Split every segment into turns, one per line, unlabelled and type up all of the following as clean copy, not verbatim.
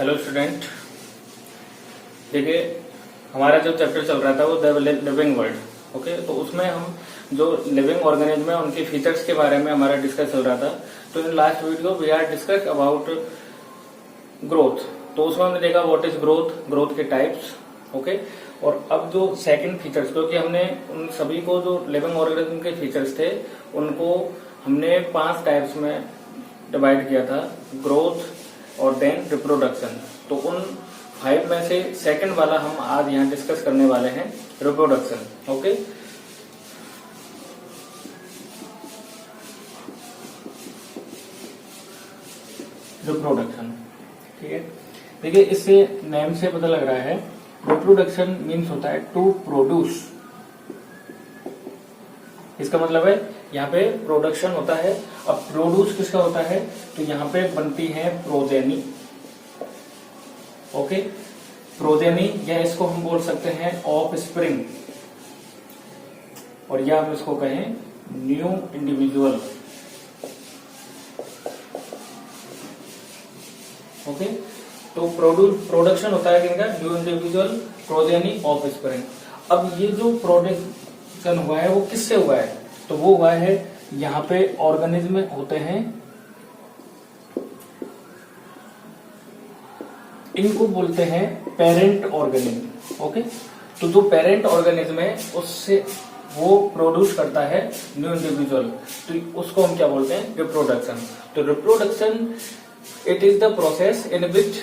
Hello student, देखिए हमारा जो चैप्टर चल रहा था वो द लिविंग वर्ल्ड। ओके, तो उसमें हम जो लिविंग ऑर्गेनिज्म है उनके फीचर्स के बारे में हमारा डिस्कस चल रहा था। तो in last video we are discuss about growth. तो उसमें हमने देखा व्हाट इज ग्रोथ, ग्रोथ के टाइप्स। ओके, और अब जो सेकंड फीचर्स, क्योंकि हमने उन सभी को जो लिविंग ऑर्गेनिज्म के फीचर्स थे उनको हमने 5 टाइप्स में डिवाइड किया था, ग्रोथ और देन रिप्रोडक्शन। तो उन 5 में से सेकंड वाला हम आज यहाँ डिस्कस करने वाले हैं, रिप्रोडक्शन। ओके, रिप्रोडक्शन, ठीक है। देखिए इससे नेम से पता लग रहा है, रिप्रोडक्शन मीन्स होता है टू प्रोड्यूस। इसका मतलब है यहाँ पे प्रोडक्शन होता है। अब प्रोड्यूस किसका होता है, तो यहाँ पे बनती है प्रोजेनी। ओके, प्रोजेनी, या इसको हम बोल सकते हैं ऑफ स्प्रिंग, और या हम इसको कहें न्यू इंडिविजुअल। ओके, तो प्रोडक्शन होता है किनका, new individual, progeny, of spring. अब ये जो प्रोडक्शन हुआ है वो किससे हुआ है, तो वो हुआ है यहाँ पे ऑर्गेनिज्म होते हैं, इनको बोलते हैं पेरेंट ऑर्गेनिज्म। ओके, तो जो पेरेंट ऑर्गेनिज्म है उससे वो प्रोड्यूस करता है न्यू इंडिविजुअल, तो उसको हम क्या बोलते हैं, रिप्रोडक्शन। तो reproduction it is the process in which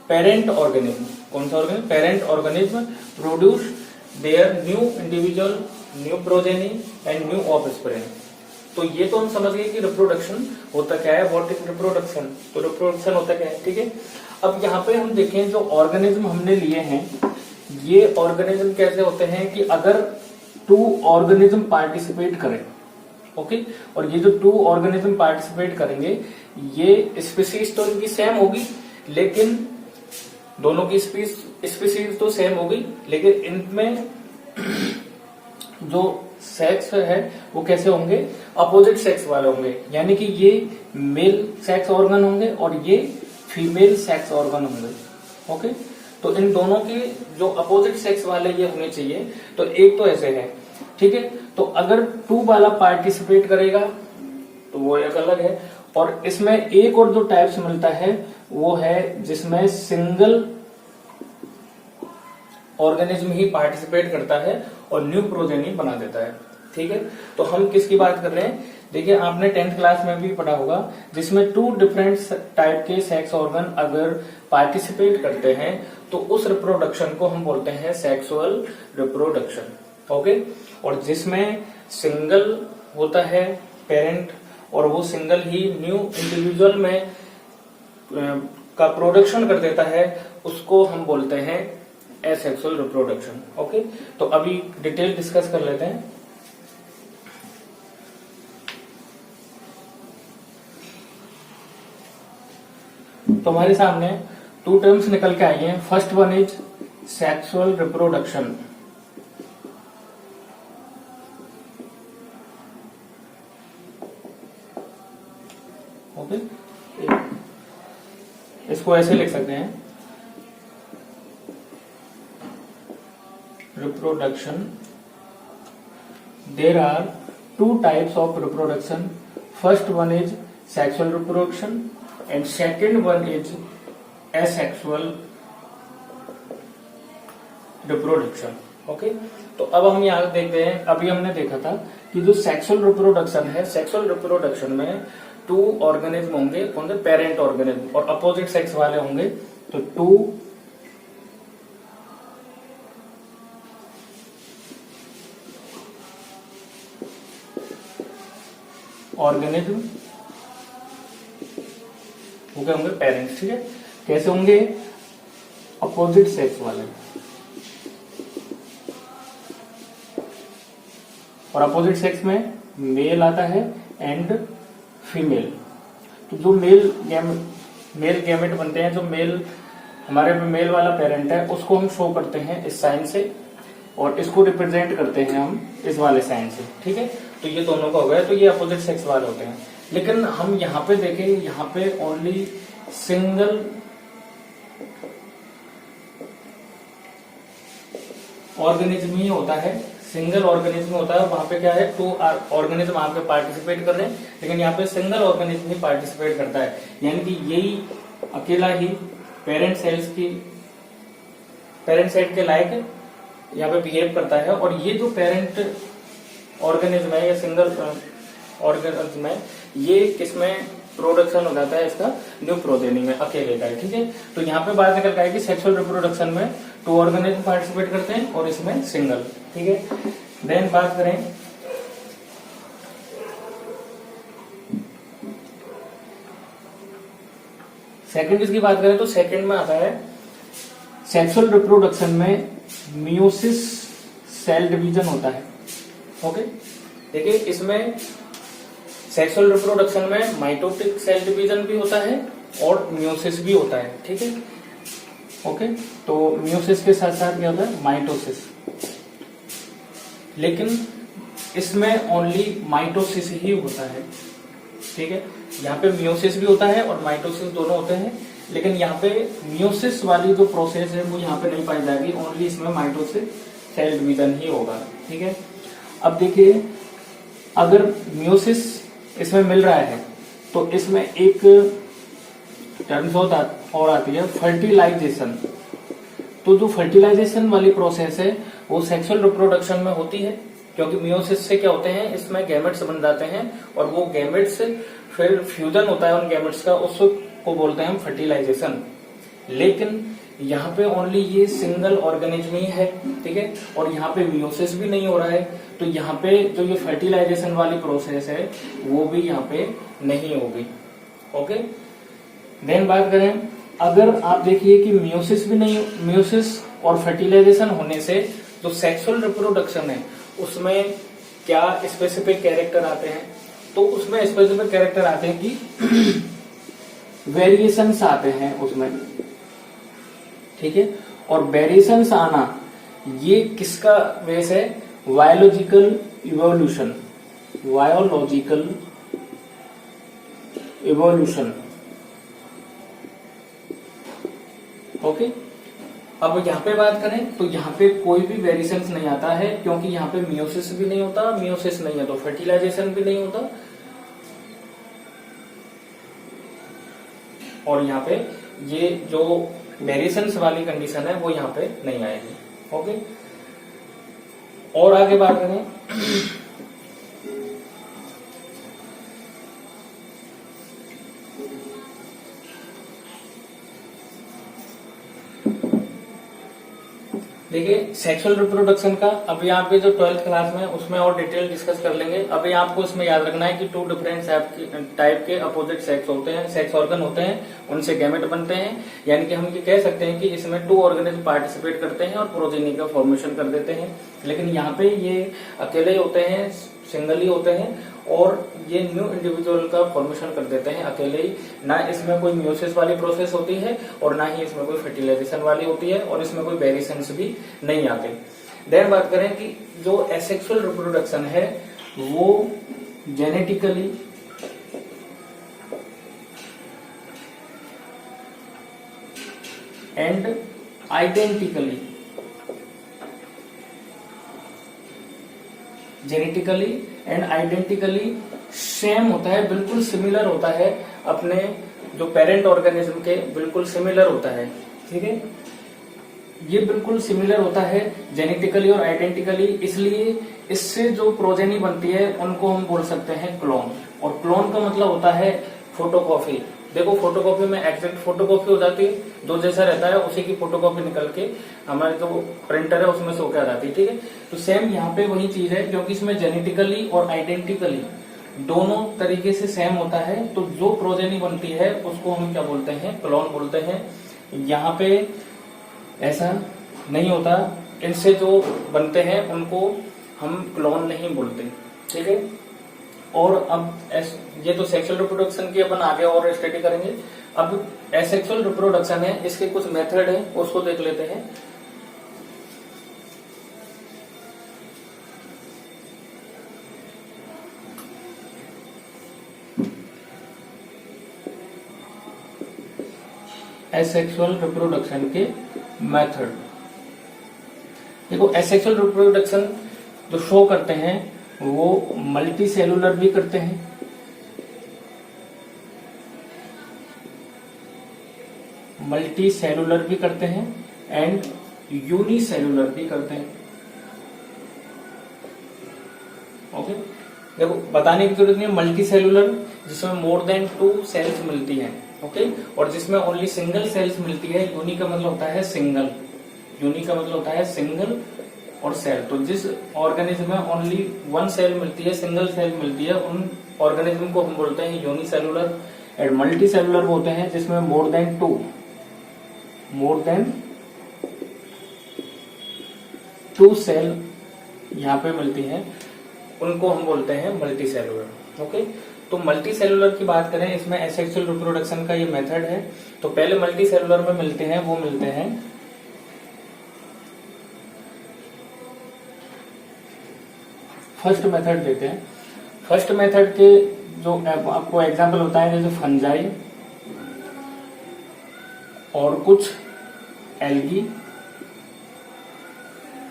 parent organism, कौन सा organism, parent organism produce their new individual, new progeny and new offspring. तो ये तो हम समझ गए कि रिप्रोडक्शन होता क्या है, व्हाट इज रिप्रोडक्शन। तो रिप्रोडक्शन होता क्या है, ठीक है। अब यहाँ पे हम देखें जो ऑर्गेनिज्म हमने लिए हैं, ये ऑर्गेनिज्म कैसे होते हैं कि अगर 2 ऑर्गेनिज्म पार्टिसिपेट करें, ओके, और ये जो 2 ऑर्गेनिज्म पार्टिसिपेट करेंगे, ये स्पीसीज तो इनकी सेम होगी, लेकिन दोनों की स्पीसीज तो सेम होगी, लेकिन इनमें जो सेक्स है वो कैसे होंगे, अपोजिट सेक्स वाले होंगे। यानी कि ये मेल सेक्स ऑर्गन होंगे और ये फीमेल सेक्स ऑर्गन होंगे। ओके, तो इन दोनों के जो अपोजिट सेक्स वाले ये होने चाहिए। तो एक तो ऐसे है, ठीक है। तो अगर 2 वाला पार्टिसिपेट करेगा तो वो एक अलग है, और इसमें एक और जो टाइप्स मिलता है वो है जिसमें सिंगल ऑर्गेनिज्म ही पार्टिसिपेट करता है और न्यू प्रोजेनी बना देता है, ठीक है। तो हम किसकी बात कर रहे हैं, देखिए आपने 10th क्लास में भी पढ़ा होगा, जिसमें 2 डिफरेंट टाइप के सेक्स ऑर्गन अगर पार्टिसिपेट करते हैं तो उस रिप्रोडक्शन को हम बोलते हैं सेक्सुअल रिप्रोडक्शन। ओके, और जिसमें सिंगल होता है पेरेंट और वो सिंगल ही न्यू इंडिविजुअल में का प्रोडक्शन कर देता है, उसको हम बोलते हैं एसेक्सुअल रिप्रोडक्शन। ओके, तो अभी डिटेल डिस्कस कर लेते हैं। तो हमारे सामने 2 टर्म्स निकल के आई हैं। First one is sexual reproduction. Okay, इसको ऐसे लिख सकते हैं, reproduction. There are 2 types of reproduction. First one is sexual reproduction and second one is asexual reproduction. Okay, तो अब हम यहाँ देखते हैं, अभी हमने देखा था कि जो सेक्सुअल रिप्रोडक्शन है, सेक्सुअल रिप्रोडक्शन में 2 ऑर्गेनिज्म होंगे, कौन से, पेरेंट ऑर्गेनिज्म, और अपोजिट सेक्स वाले होंगे। तो 2 ऑर्गेनिज्म वो क्या होंगे, पेरेंट्स, ठीक है। कैसे होंगे, अपोजिट सेक्स वाले, और अपोजिट सेक्स में मेल आता है एंड फीमेल। तो जो मेल गैमेट बनते हैं, जो मेल हमारे मेल वाला पेरेंट है, उसको हम शो करते हैं इस साइन से, और इसको रिप्रेजेंट करते हैं हम इस वाले साइन से, ठीक है। तो ये दोनों का हो गया, तो ये अपोजिट सेक्स वाले होते हैं। लेकिन हम यहाँ पे देखें, यहाँ पे ओनली सिंगल ऑर्गेनिज्म ही होता है, सिंगल ऑर्गेनिज्म होता है, वहां पे क्या है, टू ऑर्गेनिज्म वहां पे पार्टिसिपेट कर रहे हैं, लेकिन यहाँ पे सिंगल ऑर्गेनिज्म ही पार्टिसिपेट करता है, यानी कि यही अकेला ही पेरेंट सेल के लायक यहाँ पे बिहेव करता है। और ये जो पेरेंट ऑर्गेनिज्म है या सिंगल ऑर्गेनिज्म है, ये किसमें प्रोडक्शन हो जाता है, इसका न्यू प्रोजेनी में अकेले का है। ठीक है, तो यहाँ पे बात निकल है कि सेक्सुअल रिप्रोडक्शन में टू ऑर्गेनिज्म पार्टिसिपेट करते हैं और इसमें सिंगल। ठीक है, देन बात करें सेकंड इसकी बात करें तो सेकंड में आता है सेक्सुअल रिप्रोडक्शन में मियोसिस सेल डिवीजन होता है। ओके, देखिए इसमें सेक्सुअल रिप्रोडक्शन में माइटोटिक सेल डिवीजन भी होता है और मियोसिस भी होता है। ठीक है, ओके, तो मियोसिस के साथ साथ क्या होता है, माइटोसिस, लेकिन इसमें ओनली माइटोसिस ही होता है। ठीक है, यहाँ पे मियोसिस भी होता है और माइटोसिस दोनों होते हैं, लेकिन यहाँ पे मियोसिस वाली जो प्रोसेस है वो यहाँ पे नहीं पाई जाएगी, ओनली इसमें माइटोसिस सेल डिवीजन ही होगा। ठीक है, अब देखिए अगर मियोसिस इसमें मिल रहा है तो इसमें एक टर्म्स और आती है फर्टिलाइजेशन। तो जो फर्टिलाइजेशन वाली प्रोसेस है वो सेक्सुअल रिप्रोडक्शन में होती है, क्योंकि मियोसिस से क्या होते हैं, इसमें गैमेट्स बन जाते हैं और वो गैमेट्स फिर फ्यूजन होता है उन गैमेट्स का, उसको बोलते हैं हम फर्टिलाइजेशन। लेकिन यहाँ पे ओनली ये सिंगल ऑर्गेनिज्म ही है। ठीक है, और यहाँ पे मियोसिस भी नहीं हो रहा है, तो यहाँ पे जो ये फर्टिलाइजेशन वाली प्रोसेस है वो भी यहाँ पे नहीं होगी। ओके, देन बात करें, अगर आप देखिए कि मियोसिस और फर्टिलाइजेशन होने से जो सेक्सुअल रिप्रोडक्शन है उसमें क्या स्पेसिफिक कैरेक्टर आते हैं, तो उसमें स्पेसिफिक कैरेक्टर आते हैं कि वेरिएशंस आते हैं उसमें। ठीक है, और वेरिएशंस आना ये किसका बेस है, बायोलॉजिकल इवोल्यूशन। ओके, अब यहाँ पे बात करें तो यहाँ पे कोई भी वेरिएशंस नहीं आता है, क्योंकि यहाँ पे मियोसिस भी नहीं होता, मियोसिस नहीं है तो फर्टिलाइजेशन भी नहीं होता, और यहाँ पे ये जो वेरिएशंस वाली कंडीशन है वो यहाँ पे नहीं आएगी। ओके, और आगे बात करें देखिए सेक्सुअल रिप्रोडक्शन का अभी यहाँ पे जो 12th क्लास में उसमें और डिटेल डिस्कस कर लेंगे। अभी आपको इसमें याद रखना है कि टू डिफरेंट टाइप के अपोजिट सेक्स होते हैं, सेक्स ऑर्गन होते हैं, उनसे गैमेट बनते हैं, यानी कि हम ये कह सकते हैं कि इसमें टू ऑर्गेनिज्म पार्टिसिपेट करते हैं और प्रोजेनी का फॉर्मेशन कर देते हैं। लेकिन यहाँ पे ये अकेले होते हैं, सिंगल ही होते हैं, और ये न्यू इंडिविजुअल का फॉर्मेशन कर देते हैं अकेले ही। ना इसमें कोई मियोसिस वाली प्रोसेस होती है और ना ही इसमें कोई फर्टिलाइजेशन वाली होती है, और इसमें कोई वेरिएशंस भी नहीं आते। देन बात करें कि जो एसेक्सुअल रिप्रोडक्शन है वो जेनेटिकली एंड आइडेंटिकली सेम होता है, बिल्कुल सिमिलर होता है, अपने जो पेरेंट ऑर्गेनिज्म के बिल्कुल सिमिलर होता है। ठीक है, ये बिल्कुल सिमिलर होता है जेनेटिकली और आइडेंटिकली, इसलिए इससे जो प्रोजेनी बनती है उनको हम बोल सकते हैं क्लोन। और क्लोन का मतलब होता है फोटोकॉपी। देखो फोटोकॉपी में एग्जैक्ट फोटोकॉपी हो जाती है, जो जैसा रहता है उसी की फोटोकॉपी निकल के हमारे जो प्रिंटर है उसमें से होकर आ जाती है। ठीक है, तो सेम यहाँ पे वही चीज है, क्योंकि इसमें जेनेटिकली और आइडेंटिकली दोनों तरीके से सेम होता है, तो जो प्रोजेनी बनती है उसको हम क्या बोलते हैं, क्लोन बोलते हैं। यहाँ पे ऐसा नहीं होता, इनसे जो बनते हैं उनको हम क्लोन नहीं बोलते। ठीक है, और अब ये तो सेक्सुअल रिप्रोडक्शन की अपन आगे और स्टडी करेंगे। अब एसेक्सुअल रिप्रोडक्शन है, इसके कुछ मेथड है उसको देख लेते हैं। एसेक्सुअल रिप्रोडक्शन के मेथड। देखो एसेक्सुअल रिप्रोडक्शन जो शो करते हैं वो मल्टी सेलुलर भी करते हैं, मल्टी सेलुलर भी करते हैं एंड यूनिसेलुलर भी करते हैं। ओके, देखो बताने की जरूरत नहीं है, मल्टी सेलुलर जिसमें मोर देन 2 सेल्स मिलती हैं, ओके, और जिसमें ओनली सिंगल सेल्स मिलती है। यूनि का मतलब होता है सिंगल, यूनि का मतलब होता है सिंगल और सेल। तो जिस ऑर्गेनिज्म में ओनली 1 सेल मिलती है, सिंगल सेल मिलती है, उन ऑर्गेनिज्म को हम बोलते हैं यूनिसेलुलर। एंड मल्टी सेलुलर होते हैं जिसमें मोर देन 2 सेल यहाँ पे मिलती हैं, उनको हम बोलते हैं मल्टी सेलुलर। ओके, तो मल्टी सेलुलर की बात करें, इसमें एसेक्सुअल रिप्रोडक्शन का ये मेथड है। तो पहले मल्टी सेलुलर में मिलते हैं, वो मिलते हैं फर्स्ट मेथड देते हैं। फर्स्ट मेथड के जो आपको एग्जांपल होता है जैसे फंजाई और कुछ एल्गी,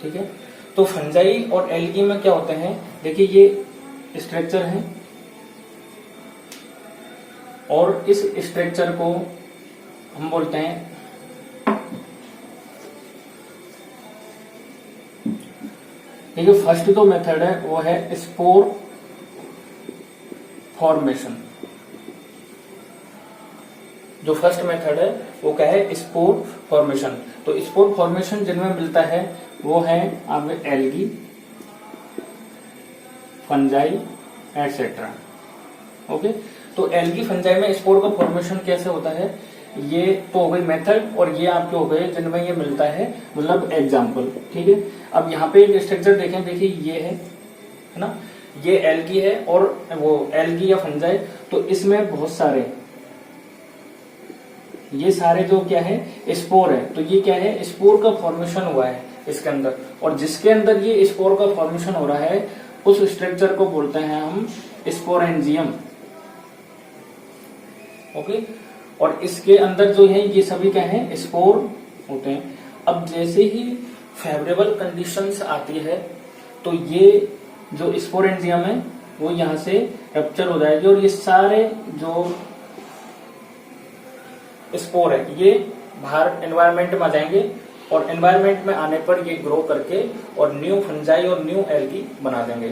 ठीक है। तो फंजाई और एल्गी में क्या होते हैं, देखिए ये स्ट्रक्चर है और इस स्ट्रक्चर को हम बोलते हैं देखिए फर्स्ट जो मेथड है वो है स्पोर फॉर्मेशन। जो फर्स्ट मेथड है वो क्या है, स्पोर फॉर्मेशन। तो स्पोर फॉर्मेशन जिनमें मिलता है वो है आपके एल्गी, फंजाई एटसेट्रा। ओके, तो एल्गी फंजाई में स्पोर का फॉर्मेशन कैसे होता है, ये तो हो गई मेथड, और ये आपके हो गए जिनमें ये मिलता है, मतलब एग्जाम्पल, ठीक है। अब यहाँ पे एक स्ट्रक्चर देखें, देखिए ये है ना, ये एल्गी है और वो एल्गी या फंजाई, तो इसमें बहुत सारे, ये सारे जो क्या है स्पोर है, तो ये क्या है स्पोर का फॉर्मेशन हुआ है इसके अंदर, और जिसके अंदर ये स्पोर का फॉर्मेशन हो रहा है उस स्ट्रक्चर को बोलते हैं हम स्पोरेंजियम। ओके, और इसके अंदर जो है ये सभी क्या है स्पोर होते हैं। अब जैसे ही फेवरेबल कंडीशंस आती है तो ये जो स्पोरेंजियम है वो यहाँ से रप्चर हो जाएगी और ये सारे जो स्पोर है ये बाहर एनवायरनमेंट में आ जाएंगे, और एनवायरनमेंट में आने पर ये ग्रो करके और न्यू फंजाई और न्यू एल्गी बना देंगे।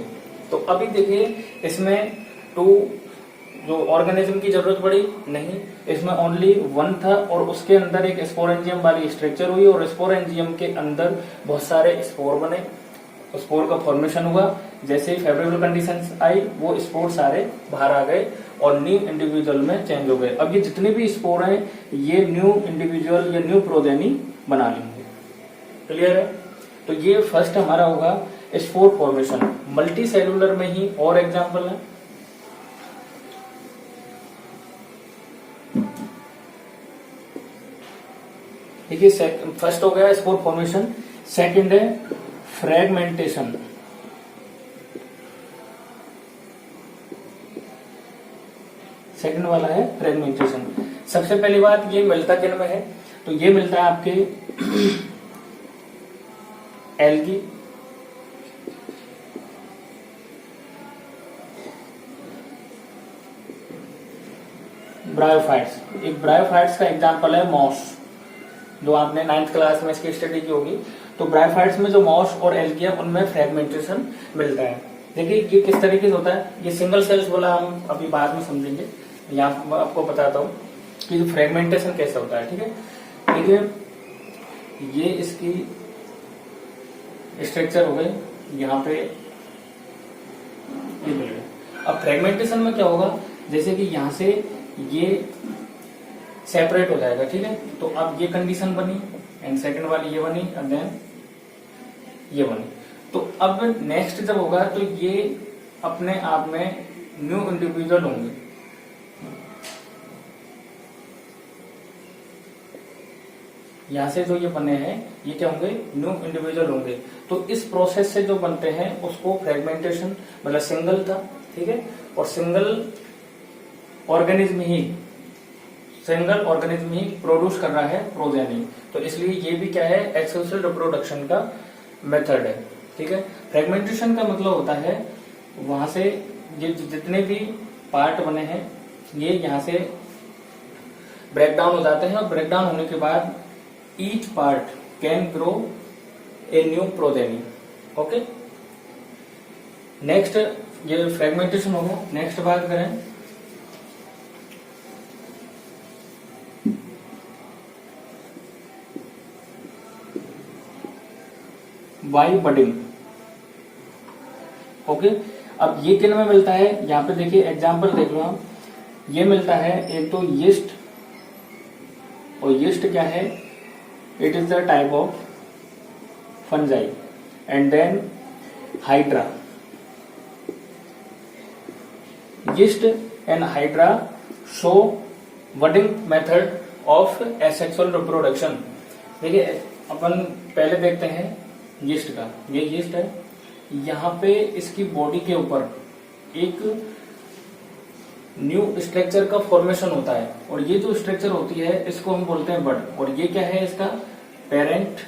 तो अभी देखिए इसमें 2 जो ऑर्गेनिज्म की जरूरत पड़ी नहीं, इसमें ओनली 1 था और उसके अंदर एक स्पोरेंजियम वाली स्ट्रक्चर हुई और स्पोरेंजियम के अंदर बहुत सारे स्पोर बने, स्पोर का फॉर्मेशन हुआ। जैसे ही फेवरेबल कंडीशंस आई वो स्पोर सारे बाहर आ गए और न्यू इंडिविजुअल में चेंज हो गए। अब ये जितने भी स्पोर हैं ये न्यू इंडिविजुअल या न्यू प्रोजेनी बना लेंगे। क्लियर है? तो ये फर्स्ट हमारा होगा स्पोर फॉर्मेशन। मल्टी सेलुलर में ही और एग्जांपल है, देखिए फर्स्ट हो गया स्पोर फॉर्मेशन, सेकंड है फ्रेगमेंटेशन। सेकंड वाला है फ्रेगमेंटेशन। सबसे पहली बात ये मिलता किन में है, तो ये मिलता है आपके एल्गी, ब्रायोफाइट्स। एक ब्रायोफाइट्स का एग्जांपल है मॉस, जो आपने 9th क्लास में इसकी स्टडी की होगी। तो ब्रायोफाइट्स में जो मॉस और एल्गी है उनमें फ्रेगमेंटेशन मिलता है। देखिए ये किस तरीके से होता है, ये सिंगल सेल्स बोला हम अभी बाद में समझेंगे, यहाँ मैं आपको बताता हूँ कि जो फ्रेगमेंटेशन कैसे होता है। ठीक है, देखिए ये इसकी स्ट्रक्चर हो गई, यहाँ पे ये मिल गया। अब फ्रेगमेंटेशन में क्या होगा, जैसे कि यहाँ से ये सेपरेट हो जाएगा, ठीक है। तो अब ये कंडीशन बनी एंड सेकंड वाली ये बनी एंड देन ये बनी। तो अब नेक्स्ट जब होगा तो ये अपने आप में न्यू इंडिविजुअल होंगे। यहां से जो ये बने हैं ये क्या होंगे, न्यू इंडिविजुअल होंगे। तो इस प्रोसेस से जो बनते हैं उसको फ्रेगमेंटेशन, मतलब सिंगल था, ठीक है, और सिंगल ऑर्गेनिज्म ही सिंगल ऑर्गेनिज्म ही प्रोड्यूस कर रहा है प्रोजेनी, तो इसलिए ये भी क्या है, एक्सेक्सुअल रिप्रोडक्शन का मेथड है। ठीक है, फ्रेगमेंटेशन का मतलब होता है वहां से ये जितने भी पार्ट बने हैं ये यहाँ से ब्रेक डाउन हो जाते हैं, और ब्रेक डाउन होने के बाद each part can grow a new progeny. Okay, next ये फ्रेगमेंटेशन हो गया। नेक्स्ट बात करें वाई बडिंग। ओके, अब ये किन में मिलता है, यहाँ पे देखिए एग्जांपल देख लो आप, ये मिलता है एक तो यीस्ट, और यीस्ट क्या है, it is the type of fungi, and then hydra. Yeast and hydra show budding method of asexual reproduction. देखिए अपन पहले देखते हैं यीस्ट का, ये यीस्ट है, यहाँ पे इसकी बॉडी के ऊपर एक न्यू स्ट्रक्चर का फॉर्मेशन होता है, और ये जो स्ट्रक्चर होती है इसको हम बोलते हैं बड, और ये क्या है इसका पेरेंट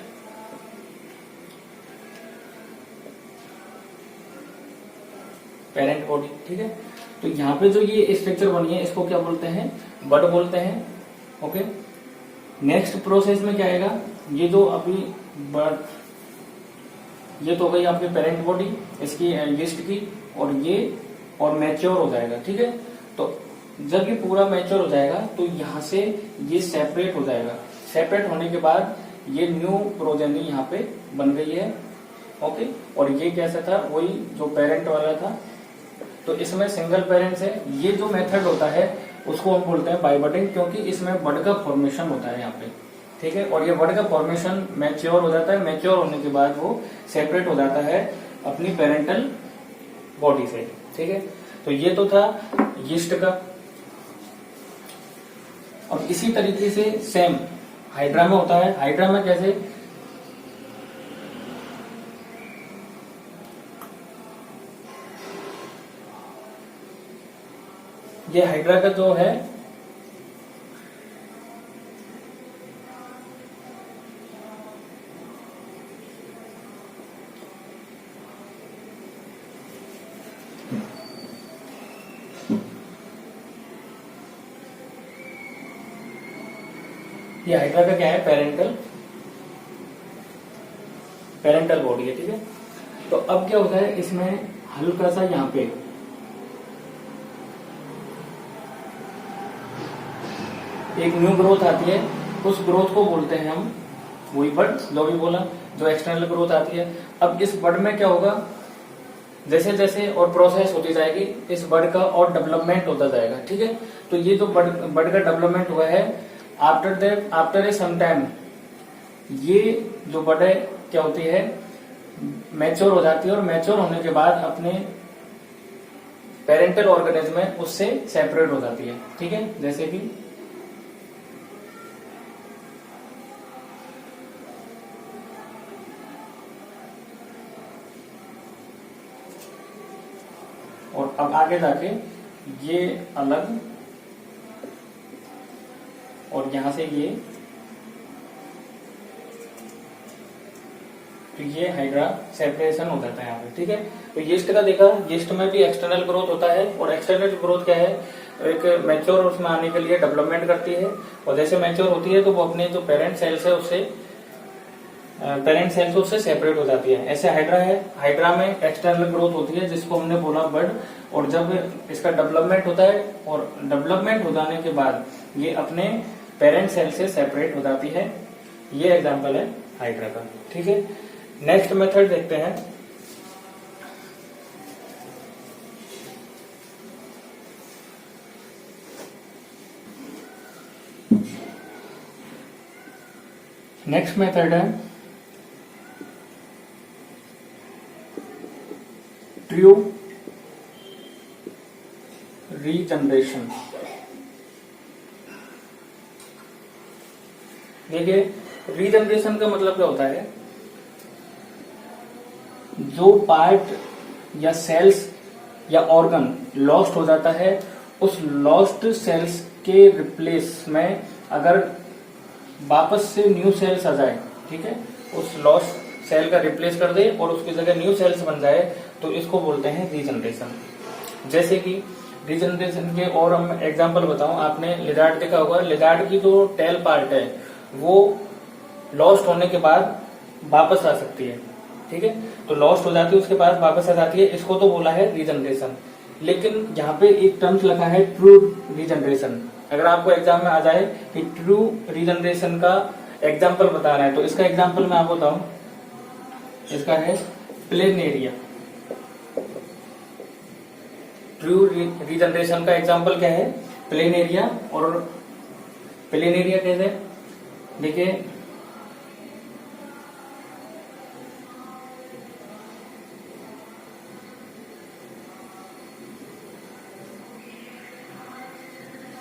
बॉडी। ठीक है, तो यहाँ पे जो ये स्ट्रक्चर बनी है इसको क्या बोलते हैं, बड बोलते हैं। ओके, नेक्स्ट प्रोसेस में क्या आएगा, ये जो अभी बड, ये तो गई आपकी पेरेंट बॉडी इसकी यीस्ट की, और मैच्योर हो जाएगा। ठीक है, तो जब ये पूरा मैच्योर हो जाएगा तो यहाँ से ये सेपरेट हो जाएगा। सेपरेट होने के बाद ये न्यू प्रोजेनी यहाँ पे बन गई है। ओके, और ये कैसा था, वही जो पेरेंट वाला था, तो इसमें सिंगल पेरेंट्स है। ये जो मेथड होता है उसको हम बोलते हैं बाई बडिंग, क्योंकि इसमें बड का फॉर्मेशन होता है यहाँ पे। ठीक है, और ये बड का फॉर्मेशन मैच्योर हो जाता है, मैच्योर होने के बाद वो सेपरेट हो जाता है अपनी पेरेंटल बॉडी से। ठीक है, तो ये तो था यीस्ट का। और इसी तरीके से सेम हाइड्रा में होता है। हाइड्रा में कैसे, ये हाइड्रा का जो है ये हाइड्रा का क्या है, पेरेंटल बॉडी है। ठीक है, तो अब क्या होता है इसमें हल्का सा यहाँ पे एक न्यू ग्रोथ आती है, उस ग्रोथ को बोलते हैं हम, वही बड जो भी बोला, जो एक्सटर्नल ग्रोथ आती है। अब इस बड में क्या होगा, जैसे जैसे और प्रोसेस होती जाएगी इस बड का और डेवलपमेंट होता जाएगा। ठीक है, तो ये जो बड का डेवलपमेंट हुआ है, आफ्टर ए सम टाइम ये जो बड है क्या होती है, मैच्योर हो जाती है, और मैच्योर होने के बाद अपने पेरेंटल ऑर्गेनिज्म में उससे सेपरेट हो जाती है। ठीक है, जैसे कि और अब आगे जाके ये अलग, और यहां से ये, तो ये हाइड्रा सेपरेशन हो जाता है यहाँ पे। ठीक है, तो यीस्ट का देखा, यीस्ट में भी एक्सटर्नल ग्रोथ होता है, और एक्सटर्नल ग्रोथ क्या है, एक मैच्योर उसमें आने के लिए डेवलपमेंट करती है, और जैसे मैच्योर होती है तो वो अपने जो पेरेंट सेल्स है उससे सेपरेट हो जाती है। ऐसे हाइड्रा है, हाइड्रा में एक्सटर्नल ग्रोथ होती है जिसको हमने बोला बड, और जब इसका डेवलपमेंट होता है और डेवलपमेंट हो जाने के बाद ये अपने पेरेंट सेल से सेपरेट हो जाती है। ये एग्जांपल है हाइड्रा का। ठीक है, नेक्स्ट मेथड देखते हैं। नेक्स्ट मेथड है ट्रू रीजनरेशन। देखिए रीजनरेशन का मतलब क्या होता है, जो पार्ट या सेल्स या ऑर्गन लॉस्ट हो जाता है, उस लॉस्ट सेल्स के रिप्लेस में अगर वापस से न्यू सेल्स आ जाए, ठीक है, उस लॉस्ट सेल का रिप्लेस कर दे और उसकी जगह न्यू सेल्स बन जाए, तो इसको बोलते हैं रीजनरेशन। जैसे कि रीजनरेशन के और हम एग्जांपल बताऊं, आपने लिजार्ड देखा होगा, लिजार्ड की जो टेल पार्ट है वो लॉस्ट होने के बाद वापस आ सकती है, ठीक है, तो लॉस्ट हो जाती है उसके बाद वापस आ जाती है, इसको तो बोला है रीजनरेशन। लेकिन यहाँ पे एक टर्म्स लिखा है ट्रू रीजनरेशन। अगर आपको एग्जाम में आ जाए कि ट्रू रीजनरेशन का एग्जाम्पल बताना है, तो इसका एग्जाम्पल मैं आपको बताऊं, इसका है प्लेन एरिया। ट्रू रीजनरेशन का एग्जाम्पल क्या है? Plain area. और प्लेन एरिया कैसे? देखिए,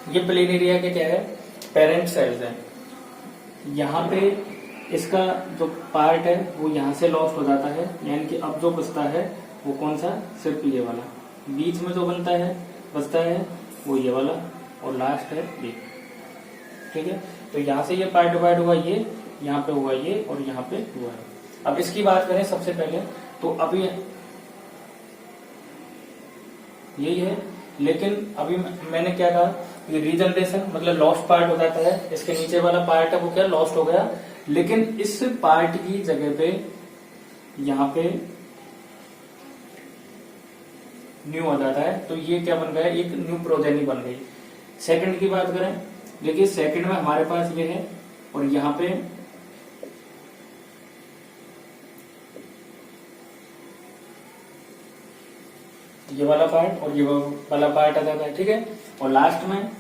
ये प्लेन एरिया के क्या है? पेरेंट सेल्स है। यहाँ पे इसका जो पार्ट है वो यहाँ से लॉस्ट हो जाता है, यानी कि अब जो बचता है वो कौन सा? सिर्फ ये वाला। बीच में जो बचता है वो ये वाला, और लास्ट है ये, ठीक है। तो यहाँ से ये पार्ट डिवाइड हुआ, ये यहाँ पे हुआ ये, और यहाँ पे हुआ है। अब इसकी बात करें सबसे पहले, तो अभी यही है, लेकिन अभी मैंने क्या कहा, ये रीजनरेशन मतलब लॉस्ट पार्ट हो जाता है, इसके नीचे वाला पार्ट है वो क्या? लॉस्ट हो गया, लेकिन इस पार्ट की जगह पे यहाँ पे न्यू आ जाता है, तो ये क्या बन गया? एक न्यू प्रोजेनी बन गई। सेकंड की बात करें, देखिए सेकंड में हमारे पास ये है, और यहाँ पे ये वाला पार्ट और ये वाला पार्ट आ जाता है, ठीक है। और लास्ट में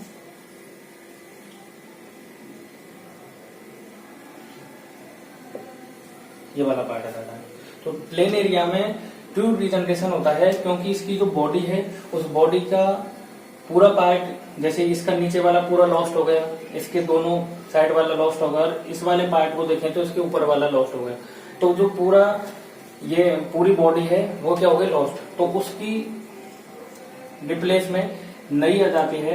ये वाला पार्ट आ जाता है। तो प्लेन एरिया में ट्रू रीजनरेशन होता है, क्योंकि इसकी जो बॉडी है उस बॉडी का पूरा पार्ट, जैसे इसका नीचे वाला पूरा लॉस्ट हो गया, इसके दोनों साइड वाला लॉस्ट हो गया, और इस वाले पार्ट को देखें तो इसके ऊपर वाला लॉस्ट हो गया, तो जो ये पूरी बॉडी है वो क्या हो गई? लॉस्ट। तो उसकी रिप्लेस में नई आ जाती है,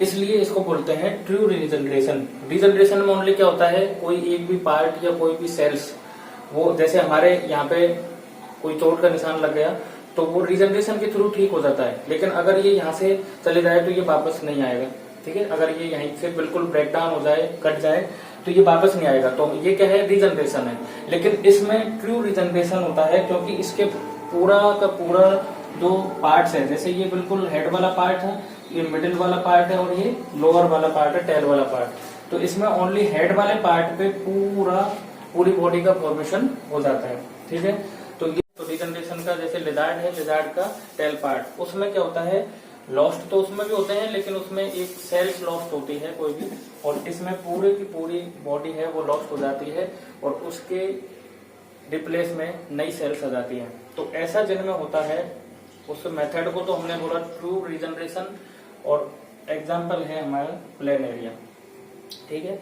इसलिए इसको बोलते हैं ट्रू रीजनरेशन। रीजनरेशन में ओनली क्या होता है, कोई एक भी पार्ट या कोई भी सेल्स, वो जैसे हमारे यहाँ पे कोई चोट का निशान लग गया तो वो रीजनरेशन के थ्रू ठीक हो जाता है, लेकिन अगर ये यहाँ से चले जाए तो ये वापस नहीं आएगा, ठीक है। अगर ये यहीं से बिल्कुल ब्रेक डाउन हो जाए, कट जाए, तो ये वापस नहीं आएगा, तो ये क्या है? रीजनरेशन है। लेकिन इसमें ट्रू रीजनरेशन होता है, क्योंकि इसके पूरा का पूरा जो पार्ट्स है, जैसे ये बिल्कुल हेड वाला पार्ट है, ये मिडिल वाला पार्ट है, और ये लोअर वाला पार्ट है, टेल वाला पार्ट, तो इसमें ओनली हेड वाले पार्ट पे पूरी बॉडी का फॉर्मेशन हो जाता है, ठीक है। तो ये तो रीजनरेशन का जैसे लिजार्ड है, लिजार्ड का टेल पार्ट, उसमें क्या होता है? लॉस्ट तो उसमें भी होते हैं, लेकिन उसमें एक सेल्स लॉस्ट होती है कोई भी, और इसमें पूरे की पूरी बॉडी है वो लॉस्ट हो जाती है, और उसके रिप्लेस में नई सेल्स आ जाती है। तो ऐसा जिनमें होता है, उस मेथड को तो हमने बोला ट्रू रीजनरेशन, और एग्जाम्पल है हमारा प्लेन एरिया, ठीक है।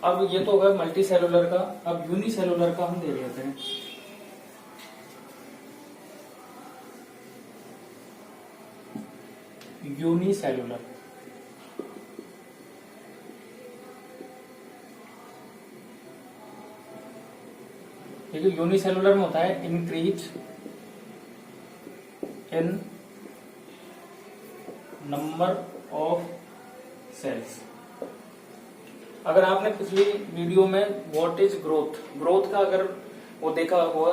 अब ये तो होगा मल्टी सेलुलर का, अब यूनिसेलुलर का हम देख लेते हैं। यूनिसेलुलर, ठीक है। यूनिसेलुलर में होता है increase in number of cells. अगर आपने पिछली वीडियो में व्हाट इज ग्रोथ का अगर वो देखा होगा,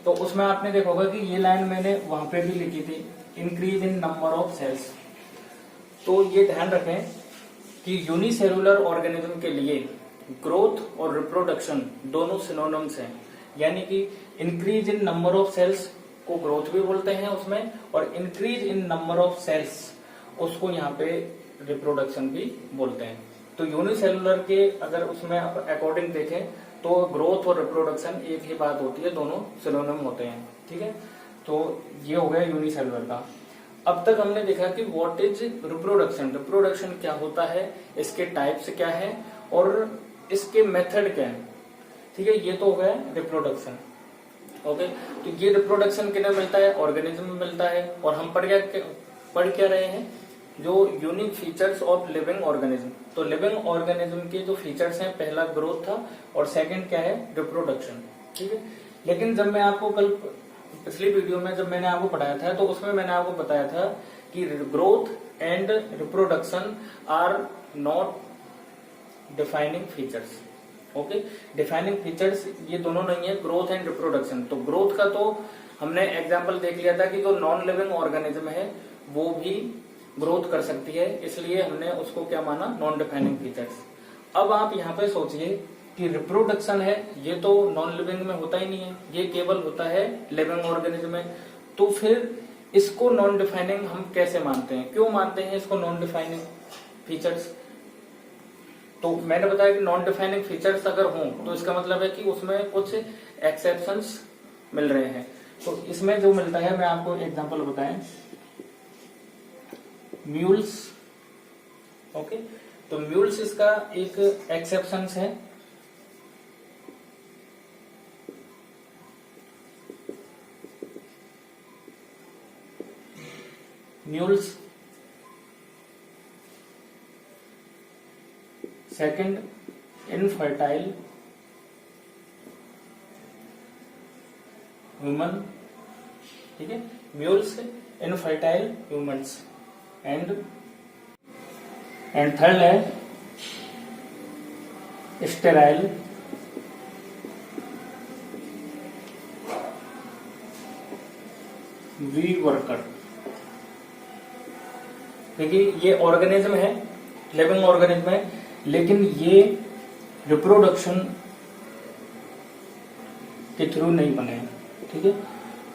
तो उसमें आपने देखा होगा कि ये लाइन मैंने वहां पे भी लिखी थी, increase in number of cells. तो ये ध्यान रखें कि यूनिसेलुलर ऑर्गेनिज्म के लिए ग्रोथ और रिप्रोडक्शन दोनों सिनोनिम्स हैं, यानी कि increase in number of sales को ग्रोथ भी बोलते हैं उसमें, और increase in number of sales उसको यहाँ पे रिप्रोडक्शन भी बोलते हैं। तो यूनिसेलुलर के अगर उसमें अकॉर्डिंग देखें तो ग्रोथ और रिप्रोडक्शन एक ही बात होती है, दोनों सिनोनिम होते हैं, ठीक है। तो ये हो गया यूनिसेलुलर का। अब तक हमने देखा कि व्हाट इज रिप्रोडक्शन, रिप्रोडक्शन क्या होता है, इसके टाइप्स क्या है, और इसके मेथड क्या है, ठीक है। ये तो हो गया रिप्रोडक्शन, ओके। तो ये रिप्रोडक्शन किन्हें मिलता है? ऑर्गेनिज्म में मिलता है। और हम पढ़ क्या रहे हैं जो unique features of living organism. तो लिविंग ऑर्गेनिज्म के जो फीचर्स हैं, पहला ग्रोथ था और सेकंड क्या है, रिप्रोडक्शन। ठीक है, लेकिन जब मैं आपको कल पिछली वीडियो में जब मैंने आपको पढ़ाया था तो उसमें मैंने आपको बताया था कि growth and reproduction are not defining features. Okay, defining features ये दोनों नहीं है, ग्रोथ एंड रिप्रोडक्शन। तो ग्रोथ का तो हमने एग्जांपल देख लिया था कि जो नॉन लिविंग ऑर्गेनिज्म है वो भी ग्रोथ कर सकती है, इसलिए हमने उसको क्या माना, नॉन डिफाइनिंग फीचर्स। अब आप यहाँ पे सोचिए कि रिप्रोडक्शन है, ये तो नॉन लिविंग में होता ही नहीं है, ये केवल होता है लिविंग ऑर्गेनिज्म में। तो फिर इसको नॉन डिफाइनिंग हम कैसे मानते हैं, क्यों मानते हैं इसको नॉन डिफाइनिंग फीचर्स? तो मैंने बताया कि नॉन डिफाइनिंग फीचर्स अगर हों तो इसका मतलब है कि उसमें कुछ एक्सेप्शंस मिल रहे हैं। तो इसमें जो मिलता है, मैं आपको एग्जांपल बताएं, म्यूल्स। ओके, तो म्यूल्स इसका एक एक्सेप्शन है। म्यूल्स। Second, infertile human. ठीक है, mules, infertile humans. And third है स्टेराइल वी वर्कर। देखिए, ये ऑर्गेनिज्म है, लिविंग ऑर्गेनिज्म है, लेकिन ये रिप्रोडक्शन के थ्रू नहीं बने हैं। ठीक है,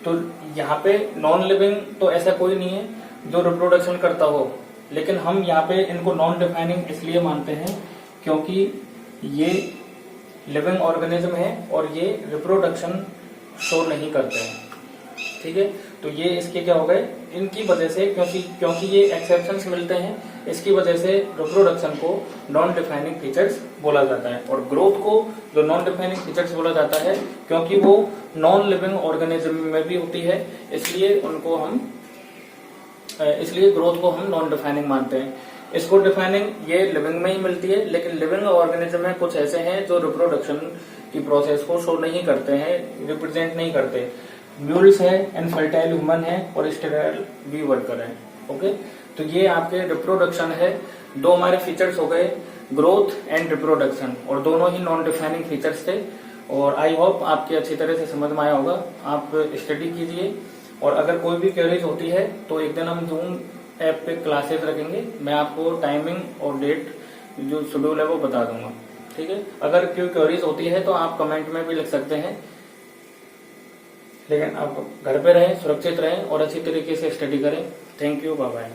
तो यहाँ पे नॉन लिविंग तो ऐसा कोई नहीं है जो रिप्रोडक्शन करता हो, लेकिन हम यहाँ पे इनको नॉन डिफाइनिंग इसलिए मानते हैं क्योंकि ये लिविंग ऑर्गेनिज्म है और ये रिप्रोडक्शन शो नहीं करते हैं। ठीक है, तो ये इसके क्या हो गए, इनकी वजह से, क्योंकि ये एक्सेप्शंस मिलते हैं, इसकी वजह से रिप्रोडक्शन को नॉन डिफाइनिंग फीचर्स बोला जाता है। और ग्रोथ को जो नॉन डिफाइनिंग फीचर्स बोला जाता है क्योंकि वो नॉन लिविंग ऑर्गेनिज्म में भी होती है, इसलिए ग्रोथ को हम नॉन डिफाइनिंग मानते हैं। इसको डिफाइनिंग ये लिविंग में ही मिलती है, लेकिन लिविंग ऑर्गेनिज्म में कुछ ऐसे हैं जो रिप्रोडक्शन की प्रोसेस को शो नहीं करते हैं, रिप्रेजेंट नहीं करते। म्यूल्स है, इनफर्टाइल ह्यूमन है और स्टेराइल वी वर्कर है। ओके, तो ये आपके रिप्रोडक्शन है। दो हमारे फीचर्स हो गए, ग्रोथ एंड रिप्रोडक्शन, और दोनों ही नॉन डिफाइनिंग फीचर्स थे। और आई होप आपकी अच्छी तरह से समझ में आया होगा। आप स्टडी कीजिए, और अगर कोई भी क्वेरीज होती है तो एक दिन हम जूम ऐप पे क्लासेस रखेंगे, मैं आपको टाइमिंग और डेट जो शेड्यूल है वो बता दूंगा। ठीक है, अगर कोई क्वेरीज होती है तो आप कमेंट में भी लिख सकते हैं, लेकिन आप घर पे रहें, सुरक्षित रहें और अच्छी तरीके से स्टडी करें। Thank you, bye bye.